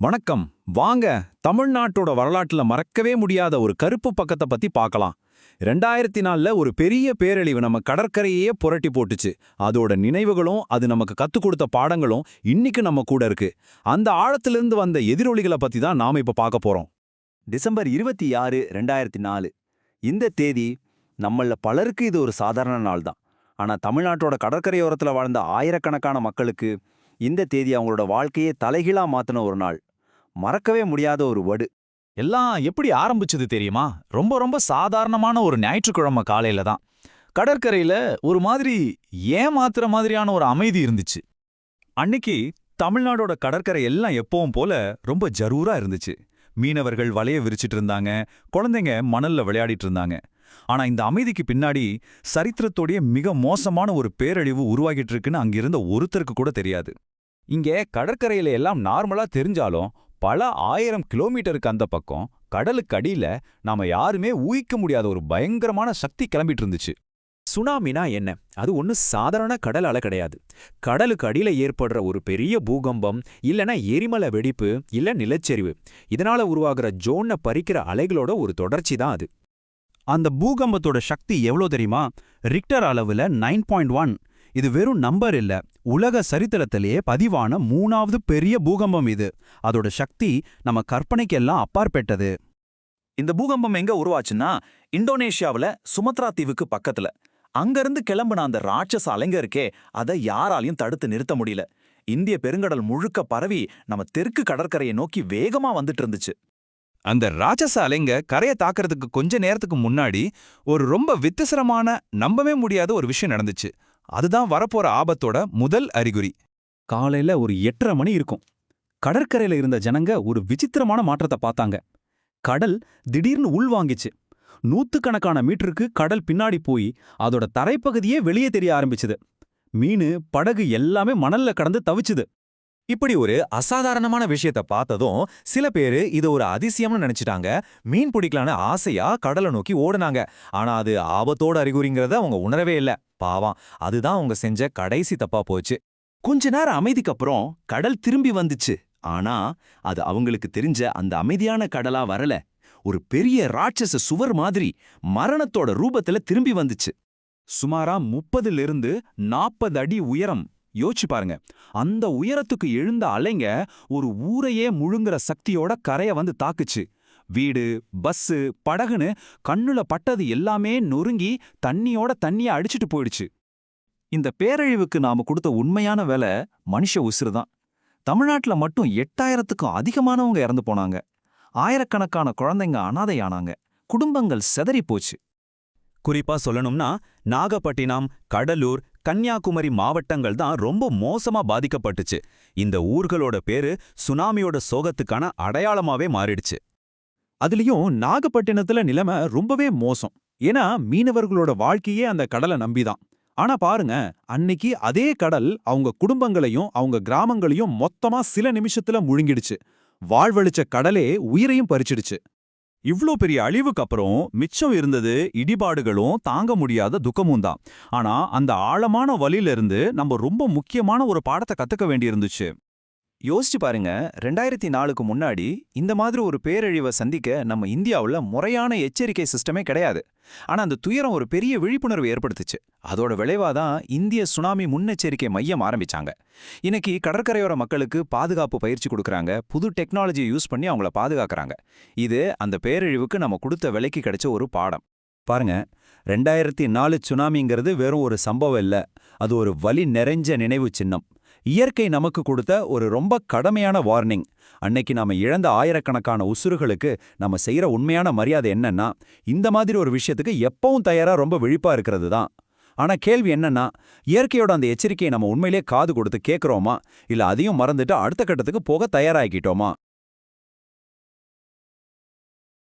வணக்கம். வாங்க தமிழ்நாட்டோட வரலாற்றுல மறக்கவே முடியாத ஒரு கருப்பு பக்கத்தை பத்தி பார்க்கலாம். 2004ல ஒரு பெரிய பேரழிவு நம்ம கடற்கரையே புரட்டி போட்டுச்சு. அதோட நினைவுகளும் அது நமக்கு கத்துக் கொடுத்த பாடங்களும் இன்னைக்கு நம்ம கூட இருக்கு. அந்த ஆழத்திலிருந்து வந்த எதிரொலிகளை பத்தி தான் நாம இப்ப பார்க்க போறோம். டிசம்பர் 26, 2004 இந்த தேதி நம்மள பலருக்கு இது ஒரு சாதாரண நாள் தான். ஆனா தமிழ்நாட்டோட கடற்கரையோரத்துல வாழ்ந்த ஆயிரக்கணக்கான மக்களுக்கு இந்த தேதி அவங்களோட வாழ்க்கையே தலைகீழா மாத்தின ஒரு நாள். மறக்கவே முடியாத ஒரு வடு. எல்லாம் எப்படி ஆரம்பிச்சது தெரியுமா? ரொம்ப ரொம்ப சாதாரணமான ஒரு ஞாயிற்றுக்கிழமை காலையில தான். கடற்கரையில ஒரு மாதிரி ஏமாத்துற மாதிரியான ஒரு அமைதி இருந்துச்சு. அன்னைக்கு தமிழ்நாடோட கடற்கரை எல்லாம் எப்பவும் போல ரொம்ப ஜரூரா இருந்துச்சு. மீனவர்கள் வலைய விரிச்சிட்டு இருந்தாங்க, குழந்தைங்க மணல்ல விளையாடிட்டு இருந்தாங்க. ஆனா இந்த அமைதிக்கு பின்னாடி சரித்திரத்தோடைய மிக மோசமான ஒரு பேரழிவு உருவாகிட்டு இருக்குன்னு அங்கிருந்த ஒருத்தருக்கு கூட தெரியாது. இங்கே கடற்கரையில எல்லாம் நார்மலா தெரிஞ்சாலும் பல 1000 கிலோமீட்டருக்கு அந்த பக்கம் கடலுக்கு அடியில நாம யாருமே ஊகிக்க முடியாத ஒரு பயங்கரமான சக்தி கிளம்பிட்டு இருந்துச்சு. சுனாமினா என்ன? அது ஒன்றும் சாதாரண கடல் அலை கிடையாது. கடலுக்கு அடியில ஏற்படுற ஒரு பெரிய பூகம்பம், இல்லனா எரிமலை வெடிப்பு, இல்ல நிலச்சரிவு. இதனால உருவாகிற ஜோனை பறிக்கிற அலைகளோட ஒரு தொடர்ச்சி தான் அது. அந்த பூகம்பத்தோட சக்தி எவ்வளோ தெரியுமா? ரிக்டர் அளவுல 9.1. இது வெறும் நம்பர் இல்ல, உலக சரித்திரத்திலேயே பதிவான 3வது பெரிய பூகம்பம் இது. அதோட சக்தி நம்ம கற்பனைக்கெல்லாம் அப்பாற்பட்டது. இந்த பூகம்பம் எங்க உருவாச்சுன்னா, இந்தோனேஷியாவுல சுமத்ரா தீவுக்கு பக்கத்துல. அங்கிருந்து கிளம்புன அந்த ராட்சச அலைங்க இருக்கே, அதை யாராலையும் தடுத்து நிறுத்த முடியல. இந்திய பெருங்கடல் முழுக்க பரவி நம்ம தெற்கு கடற்கரையை நோக்கி வேகமா வந்துட்டு இருந்துச்சு. அந்த ராட்சச அலைங்க கரையை தாக்குறதுக்கு கொஞ்ச நேரத்துக்கு முன்னாடி ஒரு ரொம்ப வித்தியாசமான நம்பவே முடியாத ஒரு விஷயம் நடந்துச்சு. அதுதான் வரப்போற ஆபத்தோட முதல் அறிகுறி. காலையில ஒரு 8:30 மணி இருக்கும். கடற்கரையில இருந்த ஜனங்க ஒரு விசித்திரமான மாற்றத்தை பார்த்தாங்க. கடல் திடீர்னு உள்வாங்கிச்சு. நூத்துக்கணக்கான மீட்டருக்கு கடல் பின்னாடி போய் அதோட தரைப்பகுதியே வெளியே தெரிய ஆரம்பிச்சுது. மீனு, படகு எல்லாமே மணல்ல கடந்து தவிச்சுது. இப்படி ஒரு அசாதாரணமான விஷயத்த பார்த்ததும் சில பேரு இது ஒரு அதிசயம்னு நினைச்சிட்டாங்க. மீன் பிடிக்கலான்னு ஆசையா கடலை நோக்கி ஓடுனாங்க. ஆனா அது ஆபத்தோட அறிகுறிங்கிறத அவங்க உணரவே இல்ல. பாவம், அதுதான் அவங்க செஞ்ச கடைசி தப்பா போச்சு. கொஞ்ச நேரம் அமைதிக்கு அப்புறம் கடல் திரும்பி வந்துச்சு. ஆனா அது அவங்களுக்கு தெரிஞ்ச அந்த அமைதியான கடலா வரல. ஒரு பெரிய ராட்சச சுவர் மாதிரி மரணத்தோட ரூபத்துல திரும்பி வந்துச்சு. சுமாரா 30லிருந்து 40 அடி உயரம். யோசிச்சு பாருங்க. அந்த உயரத்துக்கு எழுந்த அலைங்க ஒரு ஊரையே முழுங்குற சக்தியோட கரைய வந்து தாக்குச்சு. வீடு, பஸ்ஸு, படகுன்னு கண்ணுல பட்டது எல்லாமே நொறுங்கி தண்ணிய அடிச்சிட்டு போயிடுச்சு. இந்த பேரழிவுக்கு நாம கொடுத்த உண்மையான வேலை மனுஷ உசுறுதான். தமிழ்நாட்டுல மட்டும் 8000த்துக்கும் அதிகமானவங்க இறந்து போனாங்க. ஆயிரக்கணக்கான குழந்தைங்க அனாதையானாங்க. குடும்பங்கள் சிதறி போச்சு. குறிப்பா சொல்லணும்னா நாகப்பட்டினம், கடலூர், கன்னியாகுமரி மாவட்டங்கள் தான் ரொம்ப மோசமா பாதிக்கப்பட்டுச்சு. இந்த ஊர்களோட பேரு சுனாமியோட சோகத்துக்கான அடையாளமாவே மாறிடுச்சு. அதுலயும் நாகப்பட்டினத்துல நிலைமை ரொம்பவே மோசம். ஏன்னா மீனவர்களோட வாழ்க்கையே அந்த கடலை நம்பிதான். ஆனா பாருங்க, அன்னைக்கு அதே கடல் அவங்க குடும்பங்களையும் அவங்க கிராமங்களையும் மொத்தமா சில நிமிஷத்துல முழுங்கிடுச்சு. வாழ்வழிச்ச கடலே உயிரையும் பறிச்சிடுச்சு. இவ்ளோ பெரிய அழிவுக்கு அப்புறம் மிச்சம் இருந்தது இடிபாடுகளும் தாங்க முடியாத துக்கமும் தான். ஆனா அந்த ஆழமான வலியில இருந்து நம்ம ரொம்ப முக்கியமான ஒரு பாடத்தை கத்துக்க வேண்டியிருந்துச்சு. யோசிச்சு பாருங்க, 2004க்கு முன்னாடி இந்த மாதிரி ஒரு பேரழிவை சந்திக்க நம்ம இந்தியாவுல முறையான எச்சரிக்கை சிஸ்டமே கிடையாது. ஆனா அந்த துயரம் ஒரு பெரிய விழிப்புணர்வு ஏற்படுத்துச்சு. அதோட விளைவாதான் இந்திய சுனாமி முன்னெச்சரிக்கை மையம் ஆரம்பிச்சாங்க. இன்னைக்கு கடற்கரையோர மக்களுக்கு பாதுகாப்பு பயிற்சி கொடுக்கறாங்க, புது டெக்னாலஜியை யூஸ் பண்ணி அவங்கள பாதுகாக்கறாங்க. இது அந்த பேரழிவுக்கு நம்ம கொடுத்த விலைக்கு கிடைச்ச ஒரு பாடம். பாருங்க, 2004 சுனாமிங்கிறது வெறும் ஒரு சம்பவம் இல்ல, அது ஒரு வலி நிறைஞ்ச நினைவு சின்னம். இயற்கை நமக்கு கொடுத்த ஒரு ரொம்ப கடமையான வார்னிங். அன்னைக்கு நாம இழந்த ஆயிரக்கணக்கான உசுறுகளுக்கு நம்ம செய்யற உண்மையான மரியாதை என்னன்னா, இந்த மாதிரி ஒரு விஷயத்துக்கு எப்பவும் தயாரா ரொம்ப விழிப்பா இருக்கிறது தான். ஆனா கேள்வி என்னன்னா, இயற்கையோட அந்த எச்சரிக்கையை நம்ம உண்மையிலே காது கொடுத்து கேட்கிறோமா, இல்ல அதையும் மறந்துட்டு அடுத்த கட்டத்துக்கு போக தயாராகிட்டோமா?